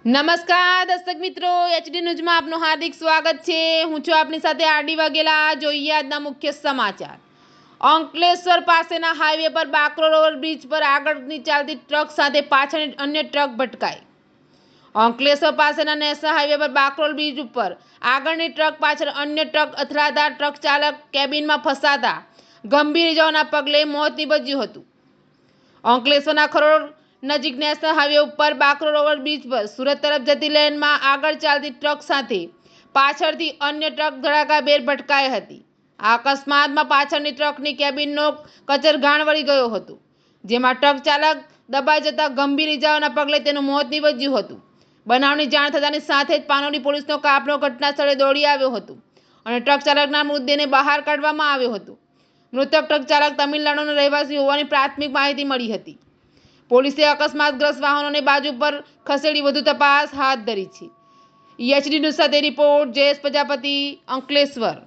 નમસ્કાર દર્શક મિત્રો, એચડી ન્યૂઝમાં આપનું હાર્દિક સ્વાગત છે। હું છું આપની સાથે આરડી વાઘેલા। જોઈએ આજના મુખ્ય સમાચાર। અંકલેશ્વર પાસેના હાઈવે પર બાકરોલ ઓવરબ્રિજ પર આગળની ચાલતી ટ્રક સાથે પાછળની અન્ય ટ્રક ભટકાઈ। અંકલેશ્વર પાસેના નેશનલ હાઈવે પર બાકરોલ બ્રિજ ઉપર આગળની ટ્રક પાછળ અન્ય ટ્રક અથડાતા ટ્રક ચાલક કેબિનમાં ફસાતા ગંભીર ઇજાઓના પગલે મોત નીપજ્યું હતું। અંકલેશ્વરના ખરોડ નજીક નેશનલ હાઈવે ઉપર બાકરોલ ઓવરબ્રિજ પર સુરત તરફ જતી લેનમાં આગળ ચાલતી ટ્રક સાથે પાછળથી અન્ય ટ્રક ધડાકાભેર ભટકાઈ હતી। આ અકસ્માતમાં પાછળની ટ્રકની કેબિનનો કચરઘાણ વળી ગયો હતો, જેમાં ટ્રક ચાલક દબાઈ જતા ગંભીર ઇજાઓના પગલે તેનું મોત નીપજ્યું હતું। બનાવની જાણ થતાની સાથે જ પાનોલી પોલીસનો કાફલો ઘટના સ્થળે દોડી આવ્યો હતો અને ટ્રક ચાલકના મૃતદેહને બહાર કાઢવામાં આવ્યો હતો। મૃતક ટ્રક ચાલક તમિલનાડુનો રહેવાસી હોવાની પ્રાથમિક માહિતી મળી હતી। પોલીસે અકસ્માતગ્રસ્ત વાહનોને બાજુ પર ખસેડી વધુ તપાસ હાથ ધરી છે। એચડી ન્યૂઝ સાથે રિપોર્ટ જયેશ પ્રજાપતિ, અંકલેશ્વર।